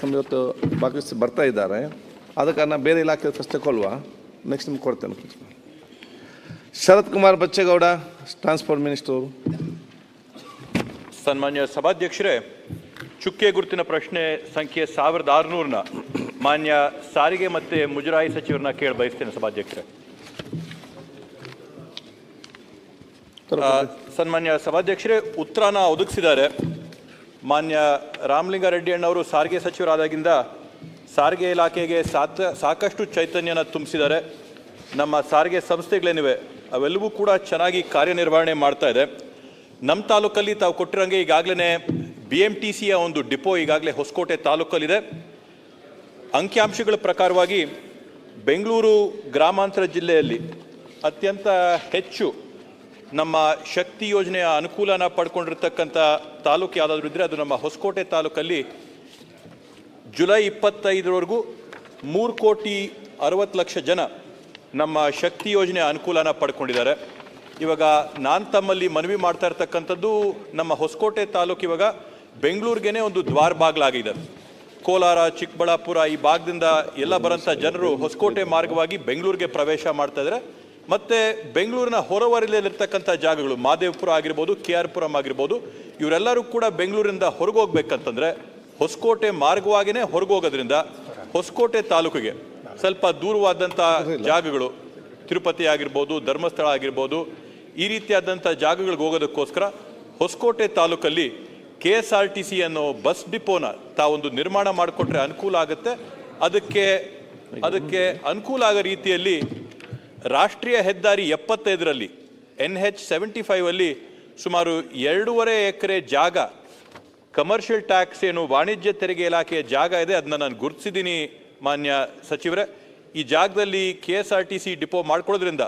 ನಮ್ಗೆ ಇವತ್ತು ಭಾಗವಹಿಸಿ ಬರ್ತಾ ಇದ್ದಾರೆ. ಆದ ಕಾರಣ ಬೇರೆ ಇಲಾಖೆ ಫಸ್ಟ್ ತಗೊಳ್ವಾ, ನೆಕ್ಸ್ಟ್ ನಿಮ್ಗೆ ಕೊಡ್ತೇನೆ. Sharath Kumar Bachegowda, transport minister. ಸನ್ಮಾನ್ಯ ಸಭಾಧ್ಯಕ್ಷರೇ, ಚುಕ್ಕೆ ಗುರುತಿನ ಪ್ರಶ್ನೆ ಸಂಖ್ಯೆ 1600ನ ಮಾನ್ಯ ಸಾರಿಗೆ ಮತ್ತು ಮುಜರಾಯಿ ಸಚಿವರನ್ನ ಕೇಳಿ ಬಯಸ್ತೇನೆ ಸಭಾಧ್ಯಕ್ಷರೇ. ಸನ್ಮಾನ್ಯ ಸಭಾಧ್ಯಕ್ಷರೇ, ಉತ್ತರನ ಒದಗಿಸಿದ್ದಾರೆ. ಮಾನ್ಯ ರಾಮಲಿಂಗಾರೆಡ್ಡಿ ಅಣ್ಣವರು ಸಾರಿಗೆ ಸಚಿವರಾದಾಗಿಂದ ಸಾರಿಗೆ ಇಲಾಖೆಗೆ ಸಾಕಷ್ಟು ಚೈತನ್ಯನ ತುಂಬಿಸಿದ್ದಾರೆ. ನಮ್ಮ ಸಾರಿಗೆ ಸಂಸ್ಥೆಗಳೇನಿವೆ ಅವೆಲ್ಲವೂ ಕೂಡ ಚೆನ್ನಾಗಿ ಕಾರ್ಯನಿರ್ವಹಣೆ ಮಾಡ್ತಾ ಇದೆ. ನಮ್ಮ ತಾಲೂಕಲ್ಲಿ ತಾವು ಕೊಟ್ಟಿರೋಂಗೆ ಈಗಾಗಲೇ BMTCಯ ಒಂದು ಡಿಪೋ ಈಗಾಗಲೇ ಹೊಸಕೋಟೆ ತಾಲೂಕಲ್ಲಿದೆ. ಅಂಕಿಅಂಶಗಳ ಪ್ರಕಾರವಾಗಿ ಬೆಂಗಳೂರು ಗ್ರಾಮಾಂತರ ಜಿಲ್ಲೆಯಲ್ಲಿ ಅತ್ಯಂತ ಹೆಚ್ಚು ನಮ್ಮ ಶಕ್ತಿ ಯೋಜನೆಯ ಅನುಕೂಲನ ಪಡ್ಕೊಂಡಿರ್ತಕ್ಕಂಥ ತಾಲೂಕು ಯಾವುದಾದ್ರೂ ಇದ್ದರೆ ಅದು ನಮ್ಮ ಹೊಸಕೋಟೆ ತಾಲೂಕಲ್ಲಿ ಜುಲೈ 25ರವರೆಗೂ 3,60,00,000 ಜನ ನಮ್ಮ ಶಕ್ತಿ ಯೋಜನೆಯ ಅನುಕೂಲನ ಪಡ್ಕೊಂಡಿದ್ದಾರೆ. ಇವಾಗ ನಾನು ತಮ್ಮಲ್ಲಿ ಮನವಿ ಮಾಡ್ತಾ ಇರ್ತಕ್ಕಂಥದ್ದು, ನಮ್ಮ ಹೊಸಕೋಟೆ ತಾಲೂಕು ಇವಾಗ ಬೆಂಗಳೂರಿಗೇನೆ ಒಂದು ದ್ವಾರ ಬಾಗಿಲಾಗಿದೆ. ಕೋಲಾರ, ಚಿಕ್ಕಬಳ್ಳಾಪುರ ಈ ಭಾಗದಿಂದ ಎಲ್ಲ ಬರೋಂಥ ಜನರು ಹೊಸಕೋಟೆ ಮಾರ್ಗವಾಗಿ ಬೆಂಗಳೂರಿಗೆ ಪ್ರವೇಶ ಮಾಡ್ತಾ ಇದ್ದಾರೆ. ಮತ್ತು ಬೆಂಗಳೂರಿನ ಹೊರವಲಯದಲ್ಲಿರ್ತಕ್ಕಂಥ ಜಾಗಗಳು ಮಾದೇವಪುರ ಆಗಿರ್ಬೋದು, KR ಪುರಂ ಆಗಿರ್ಬೋದು, ಇವರೆಲ್ಲರೂ ಕೂಡ ಬೆಂಗಳೂರಿಂದ ಹೊರಗೆ ಹೋಗ್ಬೇಕಂತಂದರೆ ಹೊಸಕೋಟೆ ಮಾರ್ಗವಾಗಿಯೇ ಹೊರಗೆ ಹೋಗೋದ್ರಿಂದ ಹೊಸಕೋಟೆ ತಾಲೂಕಿಗೆ ಸ್ವಲ್ಪ ದೂರವಾದಂಥ ಜಾಗಗಳು, ತಿರುಪತಿ ಆಗಿರ್ಬೋದು, ಧರ್ಮಸ್ಥಳ ಆಗಿರ್ಬೋದು, ಈ ರೀತಿಯಾದಂಥ ಜಾಗಗಳಿಗೆ ಹೋಗೋದಕ್ಕೋಸ್ಕರ ಹೊಸಕೋಟೆ ತಾಲೂಕಲ್ಲಿ KSRTC ಅನ್ನೋ ಬಸ್ ಡಿಪೋನ ತಾವೊಂದು ನಿರ್ಮಾಣ ಮಾಡಿಕೊಟ್ರೆ ಅನುಕೂಲ ಆಗುತ್ತೆ. ಅದಕ್ಕೆ ಅನುಕೂಲ ಆಗೋ ರೀತಿಯಲ್ಲಿ ರಾಷ್ಟ್ರೀಯ ಹೆದ್ದಾರಿ 75ರಲ್ಲಿ NH 75ಅಲ್ಲಿ ಸುಮಾರು 2.5 ಎಕರೆ ಜಾಗ ಕಮರ್ಷಿಯಲ್ ಟ್ಯಾಕ್ಸ್ ಏನು ವಾಣಿಜ್ಯ ತೆರಿಗೆ ಇಲಾಖೆಯ ಜಾಗ ಇದೆ, ಅದನ್ನ ನಾನು ಗುರುತಿಸಿದ್ದೀನಿ ಮಾನ್ಯ ಸಚಿವರೇ. ಈ ಜಾಗದಲ್ಲಿ KSRTC ಡಿಪೋ ಮಾಡ್ಕೊಳ್ಳೋದ್ರಿಂದ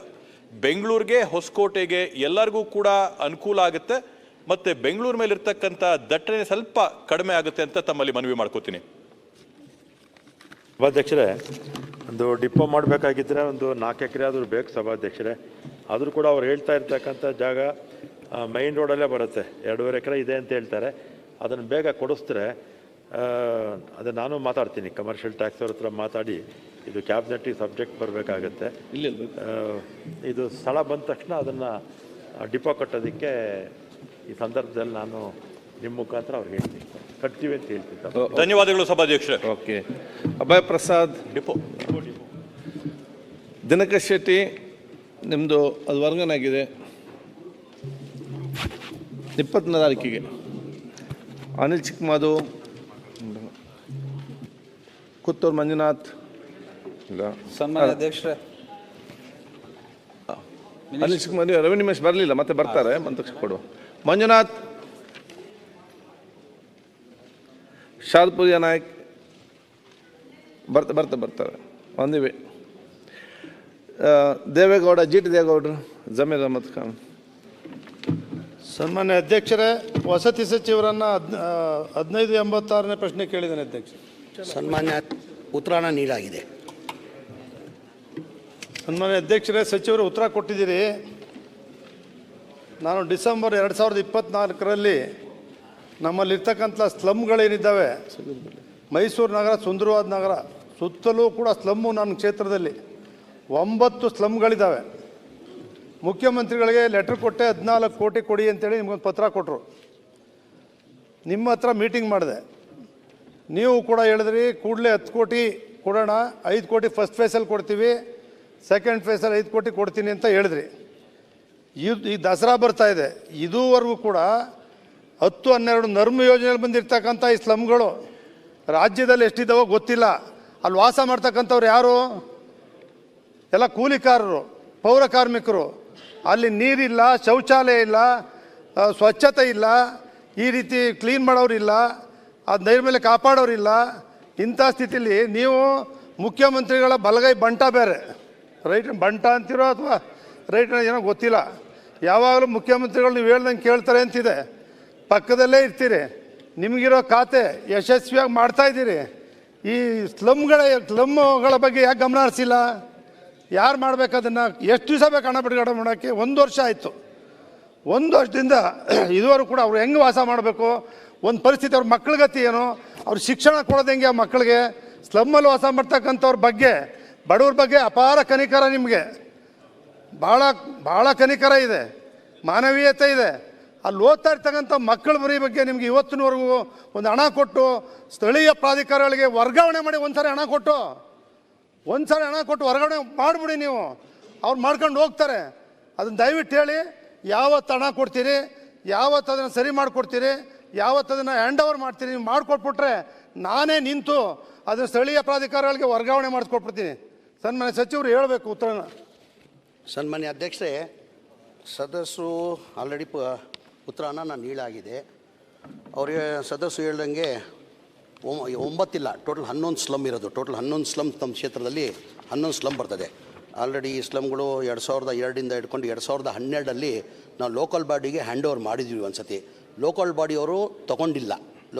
ಬೆಂಗಳೂರಿಗೆ, ಹೊಸಕೋಟೆಗೆ ಎಲ್ಲರಿಗೂ ಕೂಡ ಅನುಕೂಲ ಆಗುತ್ತೆ ಮತ್ತು ಬೆಂಗಳೂರು ಮೇಲಿರ್ತಕ್ಕಂಥ ದಟ್ಟಣೆ ಸ್ವಲ್ಪ ಕಡಿಮೆ ಆಗುತ್ತೆ ಅಂತ ತಮ್ಮಲ್ಲಿ ಮನವಿ ಮಾಡ್ಕೋತೀನಿ. ಸಭಾಧ್ಯಕ್ಷರೇ, ಒಂದು ಡಿಪೋ ಮಾಡಬೇಕಾಗಿದ್ದರೆ ಒಂದು 4 ಎಕರೆ ಆದರೂ ಬೇಕು ಸಭಾಧ್ಯಕ್ಷರೇ. ಆದರೂ ಕೂಡ ಅವ್ರು ಹೇಳ್ತಾ ಇರ್ತಕ್ಕಂಥ ಜಾಗ ಮೈನ್ ರೋಡಲ್ಲೇ ಬರುತ್ತೆ. 2.5 ಎಕರೆ ಇದೆ ಅಂತ ಹೇಳ್ತಾರೆ. ಅದನ್ನು ಬೇಗ ಕೊಡಿಸಿದ್ರೆ ಅದು ನಾನು ಮಾತಾಡ್ತೀನಿ, ಕಮರ್ಷಿಯಲ್ ಟ್ಯಾಕ್ಸ್ ಅವ್ರ ಹತ್ರ ಮಾತಾಡಿ ಇದು ಕ್ಯಾಬಿನೆಟ್ಟಿಗೆ ಸಬ್ಜೆಕ್ಟ್ ಬರಬೇಕಾಗತ್ತೆ. ಇದು ಸ್ಥಳ ಬಂದ ತಕ್ಷಣ ಅದನ್ನು ಡಿಪೋ ಕಟ್ಟೋದಕ್ಕೆ ಈ ಸಂದರ್ಭದಲ್ಲಿ ನಾನು ನಿಮ್ಮ ಮುಖಾಂತರ ಅವ್ರಿಗೆ ಹೇಳ್ತೀನಿ, ಕಟ್ತೀವಿ ಅಂತ ಹೇಳ್ತೀನಿ. ಧನ್ಯವಾದಗಳು ಸಭಾಧ್ಯಕ್ಷರೇ. ಓಕೆ. ಅಭಯ್ ಪ್ರಸಾದ್ ಡಿಪೋ. ದಿನಕರ್ ಶೆಟ್ಟಿ, ನಿಮ್ಮದು ಅದು ವರ್ಗನ್ ಆಗಿದೆ 24 ತಾರೀಕಿಗೆ. ಅನಿಲ್ ಚಿಕ್ಕಮಾದು, ಕುತ್ತೂರು ಮಂಜುನಾಥ್ ಇಲ್ಲ. ಸನ್ಮಾನ್ಯ ಅಧ್ಯಕ್ಷರೇ, ಅನಿಲ್ ಚಿಕ್ಕಮಾದು ರೆವಿನ್ಯೂ ಮಿನಿಸ್ಟರ್ ಬರಲಿಲ್ಲ, ಮತ್ತೆ ಬರ್ತಾರೆ, ಬಂದ ತಕ್ಷಣ ಕೊಡುವ. ಮಂಜುನಾಥ್, ಶಾದ್ಪುರಿಯ ನಾಯಕ್ ಬರ್ತಾರೆ ಒಂದಿವೆ. ದೇವೇಗೌಡ, GT ದೇವೇಗೌಡರು, ಜಮೀರ್ ಅಹಮದ್ ಖಾನ್. ಸನ್ಮಾನ್ಯ ಅಧ್ಯಕ್ಷರೇ, ವಸತಿ ಸಚಿವರನ್ನು 1586ನೇ ಪ್ರಶ್ನೆ ಕೇಳಿದ್ದೇನೆ ಅಧ್ಯಕ್ಷ. ಸನ್ಮಾನ್ಯ ಉತ್ತರನ ನೀಡಲಾಗಿದೆ. ಸನ್ಮಾನ್ಯ ಅಧ್ಯಕ್ಷರೇ, ಸಚಿವರು ಉತ್ತರ ಕೊಟ್ಟಿದ್ದೀರಿ. ನಾನು ಡಿಸೆಂಬರ್ 2024ರಲ್ಲಿ ನಮ್ಮಲ್ಲಿರ್ತಕ್ಕಂಥ ಸ್ಲಮ್ಗಳೇನಿದ್ದಾವೆ, ಮೈಸೂರು ನಗರ ಸುಂದರವಾದ ನಗರ, ಸುತ್ತಲೂ ಕೂಡ ಸ್ಲಮ್ಮು ನನ್ನ ಕ್ಷೇತ್ರದಲ್ಲಿ 9 ಸ್ಲಮ್ಗಳಿದ್ದಾವೆ. ಮುಖ್ಯಮಂತ್ರಿಗಳಿಗೆ ಲೆಟ್ರ್ ಕೊಟ್ಟೆ, 14 ಕೋಟಿ ಕೊಡಿ ಅಂತೇಳಿ ನಿಮ್ಗೊಂದು ಪತ್ರ ಕೊಟ್ಟರು. ನಿಮ್ಮ ಹತ್ರ ಮೀಟಿಂಗ್ ಮಾಡಿದೆ, ನೀವು ಕೂಡ ಹೇಳಿದ್ರಿ ಕೂಡಲೇ 10 ಕೋಟಿ ಕೊಡೋಣ, 5 ಕೋಟಿ ಫಸ್ಟ್ ಫೇಸಲ್ಲಿ ಕೊಡ್ತೀವಿ, ಸೆಕೆಂಡ್ ಫೇಸಲ್ಲಿ 5 ಕೋಟಿ ಕೊಡ್ತೀನಿ ಅಂತ ಹೇಳಿದ್ರಿ. ಈ ದಸರಾ ಬರ್ತಾ ಇದೆ, ಇದುವರೆಗೂ ಕೂಡ 10-12 ನರ್ಮ ಯೋಜನೆಯಲ್ಲಿ ಬಂದಿರ್ತಕ್ಕಂಥ ಈ ಸ್ಲಮ್ಗಳು ರಾಜ್ಯದಲ್ಲಿ ಎಷ್ಟಿದ್ದಾವೋ ಗೊತ್ತಿಲ್ಲ. ಅಲ್ಲಿ ವಾಸ ಮಾಡ್ತಕ್ಕಂಥವ್ರು ಯಾರು? ಎಲ್ಲ ಕೂಲಿಕಾರರು, ಪೌರ ಕಾರ್ಮಿಕರು. ಅಲ್ಲಿ ನೀರಿಲ್ಲ, ಶೌಚಾಲಯ ಇಲ್ಲ, ಸ್ವಚ್ಛತೆ ಇಲ್ಲ, ಈ ರೀತಿ ಕ್ಲೀನ್ ಮಾಡೋರಿಲ್ಲ, ಅದು ನೈರ್ಮಲ್ಯ ಕಾಪಾಡೋರಿಲ್ಲ. ಇಂಥ ಸ್ಥಿತಿಲಿ ನೀವು ಮುಖ್ಯಮಂತ್ರಿಗಳ ಬಲಗೈ ಬಂಟ ಬೇರೆ, ರೈಟ್ ಬಂಟ ಅಂತಿರೋ ಅಥವಾ ರೈಟ್ ಏನೋ ಗೊತ್ತಿಲ್ಲ. ಯಾವಾಗಲೂ ಮುಖ್ಯಮಂತ್ರಿಗಳು ನೀವು ಹೇಳ್ದಂಗೆ ಕೇಳ್ತಾರೆ ಅಂತಿದೆ, ಪಕ್ಕದಲ್ಲೇ ಇರ್ತೀರಿ. ನಿಮಗಿರೋ ಖಾತೆ ಯಶಸ್ವಿಯಾಗಿ ಮಾಡ್ತಾಯಿದ್ದೀರಿ. ಈ ಸ್ಲಮ್ಗಳ ಬಗ್ಗೆ ಯಾಕೆ ಗಮನ ಹರಿಸಿಲ್ಲ? ಯಾರು ಮಾಡಬೇಕು ಅದನ್ನು? ಎಷ್ಟು ದಿವಸ ಬೇಕು ಹಣ ಬಿಡುಗಡೆ ಮಾಡೋಕ್ಕೆ? 1 ವರ್ಷ ಆಯಿತು. 1 ವರ್ಷದಿಂದ ಇದುವರೆಗೂ ಕೂಡ ಅವ್ರು ಹೆಂಗೆ ವಾಸ ಮಾಡಬೇಕು? ಒಂದು ಪರಿಸ್ಥಿತಿ ಅವ್ರ ಮಕ್ಕಳ ಗತಿ ಏನು, ಅವ್ರ ಶಿಕ್ಷಣ ಕೊಡೋದು ಹೆಂಗೆ ಆ ಮಕ್ಕಳಿಗೆ, ಸ್ಲಮ್ಮಲ್ಲಿ ವಾಸ ಮಾಡ್ತಕ್ಕಂಥವ್ರ ಬಗ್ಗೆ, ಬಡವ್ರ ಬಗ್ಗೆ ಅಪಾರ ಕನಿಕರ ನಿಮಗೆ, ಭಾಳ ಭಾಳ ಕನಿಕರ ಇದೆ, ಮಾನವೀಯತೆ ಇದೆ. ಅಲ್ಲಿ ಓದ್ತಾ ಇರ್ತಕ್ಕಂಥ ಮಕ್ಕಳ ಬರೀ ಬಗ್ಗೆ ನಿಮ್ಗೆ ಇವತ್ತಿನವರೆಗೂ ಒಂದು ಹಣ ಕೊಟ್ಟು ಸ್ಥಳೀಯ ಪ್ರಾಧಿಕಾರಗಳಿಗೆ ವರ್ಗಾವಣೆ ಮಾಡಿ ಒಂದ್ಸಾರಿ ಹಣ ಕೊಟ್ಟು ವರ್ಗಾವಣೆ ಮಾಡಿಬಿಡಿ ನೀವು, ಅವ್ರು ಮಾಡ್ಕೊಂಡು ಹೋಗ್ತಾರೆ. ಅದನ್ನು ದಯವಿಟ್ಟು ಹೇಳಿ, ಯಾವತ್ತು ಹಣ ಕೊಡ್ತೀರಿ, ಯಾವತ್ತು ಅದನ್ನು ಸರಿ ಮಾಡಿಕೊಡ್ತೀರಿ, ಯಾವತ್ತು ಅದನ್ನು ಹ್ಯಾಂಡ್ ಓವರ್ ಮಾಡ್ತೀರಿ. ನೀವು ಮಾಡಿಕೊಟ್ಬಿಟ್ರೆ ನಾನೇ ನಿಂತು ಅದನ್ನು ಸ್ಥಳೀಯ ಪ್ರಾಧಿಕಾರಗಳಿಗೆ ವರ್ಗಾವಣೆ ಮಾಡಿಸ್ಕೊಟ್ಬಿಡ್ತೀನಿ. ಸನ್ಮಾನ್ಯ ಸಚಿವರು ಹೇಳಬೇಕು ಉತ್ತರನ. ಸನ್ಮಾನ್ಯ ಅಧ್ಯಕ್ಷರೇ, ಸದಸ್ಯರು ಆಲ್ರೆಡಿ ಉತ್ತರನ ನಾನು ನೀಡಾಗಿದೆ. ಅವರಿಗೆ ಸದಸ್ಯರು ಹೇಳ್ದಂಗೆ 9 ಇಲ್ಲ, ಟೋಟಲ್ 11 ಸ್ಲಮ್ ಇರೋದು. ಟೋಟಲ್ 11 ಸ್ಲಮ್ ನಮ್ಮ ಕ್ಷೇತ್ರದಲ್ಲಿ 11 ಸ್ಲಮ್ ಬರ್ತದೆ. ಆಲ್ರೆಡಿ ಈ ಸ್ಲಮ್ಗಳು 2002ರಿಂದ ಹಿಡ್ಕೊಂಡು 2012 ನಾವು ಲೋಕಲ್ ಬಾಡಿಗೆ ಹ್ಯಾಂಡ್ ಓವರ್ ಮಾಡಿದ್ವಿ ಒಂದು ಸತಿ. ಲೋಕಲ್ ಬಾಡಿಯವರು ತೊಗೊಂಡಿಲ್ಲ,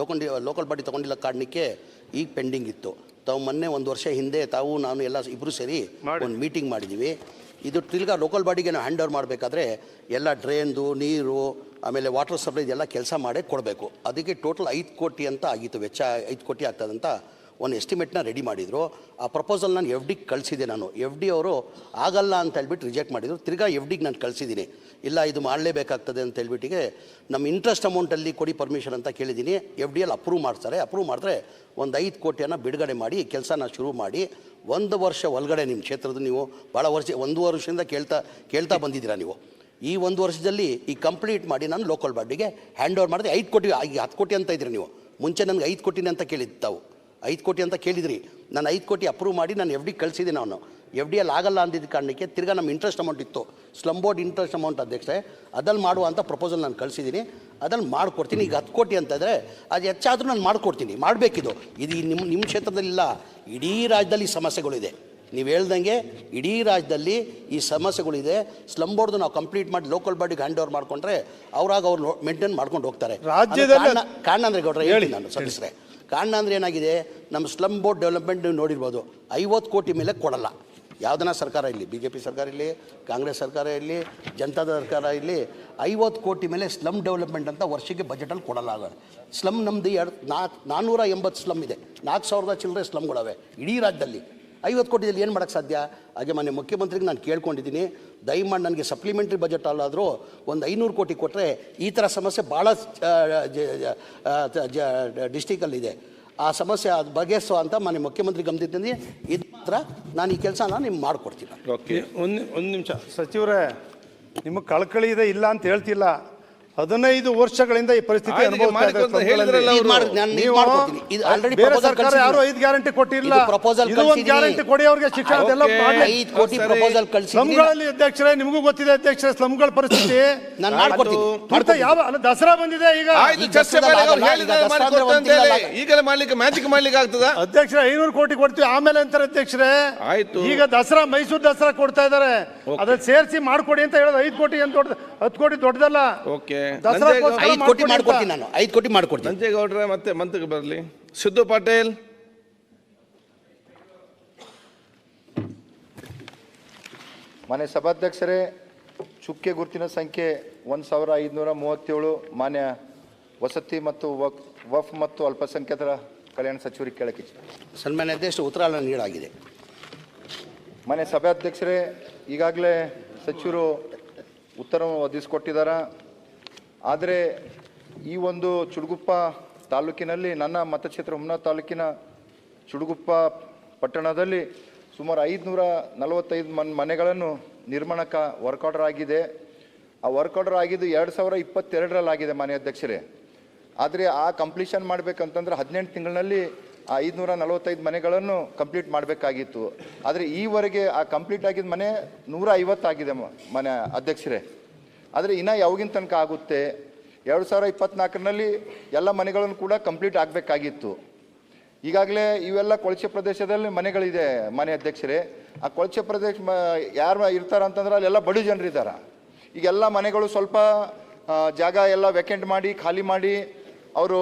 ಲೋಕಲ್ ಬಾಡಿ ತೊಗೊಂಡಿಲ್ಲ ಕಾರಣಕ್ಕೆ ಈಗ ಪೆಂಡಿಂಗ್ ಇತ್ತು. ತಾವು ಮೊನ್ನೆ 1 ವರ್ಷ ಹಿಂದೆ ತಾವು ನಾನು ಎಲ್ಲ ಇಬ್ಬರು ಸೇರಿ ಒಂದು ಮೀಟಿಂಗ್ ಮಾಡಿದ್ದೀವಿ. ಇದು ತಿರ್ಗಾ ಲೋಕಲ್ ಬಾಡಿಗೆ ನಾವು ಹ್ಯಾಂಡ್ ಓವರ್ ಮಾಡಬೇಕಾದ್ರೆ ಎಲ್ಲ ಡ್ರೈನ್ದು ನೀರು ಆಮೇಲೆ ವಾಟರ್ ಸಪ್ಲೈ ಎಲ್ಲ ಕೆಲಸ ಮಾಡೇ ಕೊಡಬೇಕು. ಅದಕ್ಕೆ ಟೋಟಲ್ 5 ಕೋಟಿ ಅಂತ ಆಗಿತ್ತು, ವೆಚ್ಚ 5 ಕೋಟಿ ಆಗ್ತದಂತ ಒಂದು ಎಸ್ಟಿಮೇಟ್ನ ರೆಡಿ ಮಾಡಿದರು. ಆ ಪ್ರಪೋಸಲ್ ನಾನು FDಗೆ ಕಳಿಸಿದೆ. ನಾನು FD ಅವರು ಆಗಲ್ಲ ಅಂತ ಹೇಳ್ಬಿಟ್ಟು ರಿಜೆಕ್ಟ್ ಮಾಡಿದರು. ತಿರ್ಗಾ FDಗೆ ನಾನು ಕಳಿಸಿದ್ದೀನಿ, ಇಲ್ಲ ಇದು ಮಾಡಲೇಬೇಕಾಗ್ತದೆ ಅಂತ ಹೇಳ್ಬಿಟ್ಟಿಗೆ ನಮ್ಮ ಇಂಟ್ರೆಸ್ಟ್ ಅಮೌಂಟಲ್ಲಿ ಕೊಡಿ ಪರ್ಮಿಷನ್ ಅಂತ ಕೇಳಿದ್ದೀನಿ. FDಯಲ್ಲಿ ಅಪ್ರೂವ್ ಮಾಡ್ತಾರೆ. ಅಪ್ರೂವ್ ಮಾಡಿದ್ರೆ ಒಂದು 5 ಕೋಟಿಯನ್ನು ಬಿಡುಗಡೆ ಮಾಡಿ ಕೆಲಸನ ಶುರು ಮಾಡಿ 1 ವರ್ಷ ಒಳಗಡೆ ನಿಮ್ಮ ಕ್ಷೇತ್ರದ ನೀವು ಭಾಳ ವರ್ಷ 1 ವರ್ಷದಿಂದ ಕೇಳ್ತಾ ಬಂದಿದ್ದೀರಾ ನೀವು. ಈ 1 ವರ್ಷದಲ್ಲಿ ಈ ಕಂಪ್ಲೀಟ್ ಮಾಡಿ ನಾನು ಲೋಕಲ್ ಬಾಡಿಗೆ ಹ್ಯಾಂಡ್ ಓವರ್ ಮಾಡಿದೆ. 5 ಕೋಟಿ ಈಗ 10 ಕೋಟಿ ಅಂತ ಇದ್ದೀರಿ ನೀವು. ಮುಂಚೆ ನನಗೆ 5 ಕೋಟಿನೇ ಅಂತ ಕೇಳಿದ್ದು ತಾವು, 5 ಕೋಟಿ ಅಂತ ಕೇಳಿದ್ರಿ. ನಾನು 5 ಕೋಟಿ ಅಪ್ರೂವ್ ಮಾಡಿ ನಾನು FD ಕಳಿಸಿದೆ. ನಾನು FDಯಲ್ಲಿ ಆಗಲ್ಲ ಅಂದಿದ್ದ ಕಾರಣಕ್ಕೆ ತಿರ್ಗಾ ನಮ್ಮ ಇಂಟ್ರೆಸ್ಟ್ ಅಮೌಂಟ್ ಇತ್ತು, ಸ್ಲಮ್ ಬೋರ್ಡ್ ಇಂಟ್ರೆಸ್ಟ್ ಅಮೌಂಟ್ ಅಧ್ಯಕ್ಷರೇ, ಅದಲ್ಲಿ ಮಾಡುವಂಥ ಪ್ರಪೋಸಲ್ ನಾನು ಕಳಿಸಿದ್ದೀನಿ. ಅದಲ್ಲಿ ಮಾಡಿಕೊಡ್ತೀನಿ. ಈಗ 10 ಕೋಟಿ ಅಂತಂದರೆ ಅದು ಹೆಚ್ಚಾದರೂ ನಾನು ಮಾಡಿಕೊಡ್ತೀನಿ, ಮಾಡಬೇಕಿದು. ಇದು ನಿಮ್ಮ ಕ್ಷೇತ್ರದಲ್ಲಿಲ್ಲ, ಇಡೀ ರಾಜ್ಯದಲ್ಲಿ ಸಮಸ್ಯೆಗಳಿದೆ. ನೀವು ಹೇಳ್ದಂಗೆ ಇಡೀ ರಾಜ್ಯದಲ್ಲಿ ಈ ಸಮಸ್ಯೆಗಳಿದೆ. ಸ್ಲಮ್ ಬೋರ್ಡ್ದು ನಾವು ಕಂಪ್ಲೀಟ್ ಮಾಡಿ ಲೋಕಲ್ ಬಾಡಿಗೆ ಹ್ಯಾಂಡ್ ಓವರ್ ಮಾಡ್ಕೊಂಡ್ರೆ ಅವ್ರು ಮೇಂಟೈನ್ ಮಾಡ್ಕೊಂಡು ಹೋಗ್ತಾರೆ. ರಾಜ್ಯದಲ್ಲಿ ಕಾರಣ ಅಂದರೆ ಗೌಡ್ರೆ ಹೇಳಿ ನಾನು ಸದಸ್ಯರೇ, ಕಾರಣ ಅಂದರೆ ಏನಾಗಿದೆ, ನಮ್ಮ ಸ್ಲಮ್ ಬೋರ್ಡ್ ಡೆವಲಪ್ಮೆಂಟ್ ನೀವು ನೋಡಿರ್ಬೋದು, 50 ಕೋಟಿ ಮೇಲೆ ಕೊಡಲ್ಲ. ಯಾವುದನ್ನ ಸರ್ಕಾರ ಇರಲಿ, BJP ಸರ್ಕಾರ ಇರಲಿ, ಕಾಂಗ್ರೆಸ್ ಸರ್ಕಾರ ಇರಲಿ, ಜನತಾದ ಸರ್ಕಾರ ಇರಲಿ, 50 ಕೋಟಿ ಮೇಲೆ ಸ್ಲಮ್ ಡೆವಲಪ್ಮೆಂಟ್ ಅಂತ ವರ್ಷಕ್ಕೆ ಬಜೆಟಲ್ಲಿ ಕೊಡಲ್ಲ. ಸ್ಲಮ್ ನಮ್ಮದು 480 ಸ್ಲಮ್ ಇದೆ, 4000 ಚಿಲ್ಲರೆ ಸ್ಲಮ್ಗಳವೆ ಇಡೀ ರಾಜ್ಯದಲ್ಲಿ. 50 ಕೋಟಿಯಲ್ಲಿ ಏನು ಮಾಡೋಕ್ಕೆ ಸಾಧ್ಯ? ಹಾಗೆ ಮೊನ್ನೆ ಮುಖ್ಯಮಂತ್ರಿಗೆ ನಾನು ಕೇಳ್ಕೊಂಡಿದ್ದೀನಿ, ದಯಮಾಡಿ ನನಗೆ ಸಪ್ಲಿಮೆಂಟ್ರಿ ಬಜೆಟ್ ಅಲ್ಲಾದರೂ ಒಂದು 500 ಕೋಟಿ ಕೊಟ್ಟರೆ ಈ ಥರ ಸಮಸ್ಯೆ ಭಾಳ ಡಿಸ್ಟಿಕಲ್ಲಿದೆ. ಆ ಸಮಸ್ಯೆ ಅದು ಬಗೆಹರಿಸೋ ಅಂತ ಮನೆ ಮುಖ್ಯಮಂತ್ರಿ ಗಮನಿದ್ದೀನಿ. ಇದು ಮಾತ್ರ ನಾನು ಈ ಕೆಲಸನ ನಿಮ್ಗೆ ಮಾಡಿಕೊಡ್ತೀನಿ. ಓಕೆ, ಒಂದು ನಿಮಿಷ ಸಚಿವರೇ, ನಿಮಗೆ ಕಳಕಳಿ ಇದೆ ಇಲ್ಲ ಅಂತ ಹೇಳ್ತಿಲ್ಲ. 15 ವರ್ಷಗಳಿಂದ ಈ ಪರಿಸ್ಥಿತಿ ಅನುಭವಿಸ್ತಾ ಇದೆ. ಬೇರೆ ಸರ್ಕಾರ ಯಾರು 5 ಗ್ಯಾರಂಟಿ ಕೊಟ್ಟಿಲ್ಲ. ಇದು ಒಂದು ಗ್ಯಾರಂಟಿ ಕೊಡಿ ಅವ್ರಿಗೆ, ಶಿಕ್ಷಣ ಸ್ಲಮ್ಗಳಲ್ಲಿ. ಅಧ್ಯಕ್ಷರೇ, ನಿಮಗೂ ಗೊತ್ತಿದೆ ಅಧ್ಯಕ್ಷರೇ ಸ್ಲಮ್ಗಳ ಪರಿಸ್ಥಿತಿ. ಯಾವ ದಸರಾ ಬಂದಿದೆ ಈಗ, ಈಗಲೇ ಮಾಡ್ಲಿಕ್ಕೆ ಮ್ಯಾಜಿಕ್ ಮಾಡ್ಲಿಕ್ಕೆ ಆಗ್ತದ ಅಧ್ಯಕ್ಷರೇ? 500 ಕೋಟಿ ಕೊಡ್ತೀವಿ ಆಮೇಲೆ ಅಂತಾರೆ ಅಧ್ಯಕ್ಷರೇ. ಆಯ್ತು, ಈಗ ದಸರಾ, ಮೈಸೂರು ದಸರಾ ಕೊಡ್ತಾ ಇದಾರೆ, ಅದನ್ನ ಸೇರಿಸಿ ಮಾಡ್ಕೊಡಿ ಅಂತ ಹೇಳೋದು. 5 ಕೋಟಿ ಏನು ದೊಡ್ಡ, 10 ಕೋಟಿ ದೊಡ್ಡದಲ್ಲ. ಓಕೆ, 5 ಕೋಟಿ ಮಾಡ್ಕೊಡ್ತೀನಿ ನಾನು, 5 ಕೋಟಿ ಮಾಡ್ಕೊಡ್ತೀನಿ. ನಂಜೇಗೌಡ್ರೆ ಮತ್ತೆ ಮಂತ್ರಿಗೆ ಬರಲಿ. ಸಿದ್ದು ಪಾಟೀಲ್. ಮಾನ್ಯ ಸಭಾಧ್ಯಕ್ಷರೇ, ಚುಕ್ಕೆ ಗುರುತಿನ ಸಂಖ್ಯೆ 1537 ಮಾನ್ಯ ವಸತಿ ಮತ್ತು ವಫ್ ಮತ್ತು ಅಲ್ಪಸಂಖ್ಯಾತರ ಕಲ್ಯಾಣ ಸಚಿವರಿಗೆ ಕೇಳಕ್ಕೆ. ಸನ್ಮಾನ್ಯ ಅಧ್ಯಕ್ಷ ಉತ್ತರ ನೀಡಾಗಿದೆ. ಮಾನ್ಯ ಸಭಾಧ್ಯಕ್ಷರೇ, ಈಗಾಗಲೇ ಸಚಿವರು ಉತ್ತರವನ್ನು ಒದಗಿಸಿಕೊಟ್ಟಿದ್ದಾರೆ. ಆದರೆ ಈ ಒಂದು ಚುಡುಗುಪ್ಪ ತಾಲೂಕಿನಲ್ಲಿ, ನನ್ನ ಮತಕ್ಷೇತ್ರ ಹುಮ್ನಾಬಾದ್ ತಾಲೂಕಿನ ಚುಡುಗುಪ್ಪ ಪಟ್ಟಣದಲ್ಲಿ ಸುಮಾರು 545 ಮನೆಗಳನ್ನು ನಿರ್ಮಾಣಕ್ಕೆ ವರ್ಕ್ ಆರ್ಡರ್ ಆಗಿದೆ. ಆ ವರ್ಕ್ ಆರ್ಡರ್ ಆಗಿದ್ದು 2022ರಲ್ಲಿ ಆಗಿದೆ ಮಾನ್ಯ ಅಧ್ಯಕ್ಷರೇ. ಆದರೆ ಆ ಕಂಪ್ಲೀಷನ್ ಮಾಡಬೇಕಂತಂದ್ರೆ 18 ತಿಂಗಳಿನಲ್ಲಿ ಆ 545 ಮನೆಗಳನ್ನು ಕಂಪ್ಲೀಟ್ ಮಾಡಬೇಕಾಗಿತ್ತು. ಆದರೆ ಈವರೆಗೆ ಆ ಕಂಪ್ಲೀಟ್ ಆಗಿದ್ದ ಮನೆ 150 ಆಗಿದೆ ಮಾನ್ಯ ಅಧ್ಯಕ್ಷರೇ. ಆದರೆ ಇನ್ನೂ ಯಾವಾಗಿನ ತನಕ ಆಗುತ್ತೆ? 2024ರಲ್ಲಿ ಎಲ್ಲ ಮನೆಗಳನ್ನು ಕೂಡ ಕಂಪ್ಲೀಟ್ ಆಗಬೇಕಾಗಿತ್ತು. ಈಗಾಗಲೇ ಇವೆಲ್ಲ ಕೊಳಚೆ ಪ್ರದೇಶದಲ್ಲಿ ಮನೆಗಳಿದೆ ಮಾನ್ಯ ಅಧ್ಯಕ್ಷರೇ. ಆ ಕೊಳಚೆ ಪ್ರದೇಶ ಯಾರು ಇರ್ತಾರೆ ಅಂತಂದ್ರೆ ಅಲ್ಲೆಲ್ಲ ಬಡ ಜನರು ಇದ್ದಾರೆ. ಈಗೆಲ್ಲ ಮನೆಗಳು ಸ್ವಲ್ಪ ಜಾಗ ಎಲ್ಲ ವೆಕೆಂಟ್ ಮಾಡಿ, ಖಾಲಿ ಮಾಡಿ ಅವರು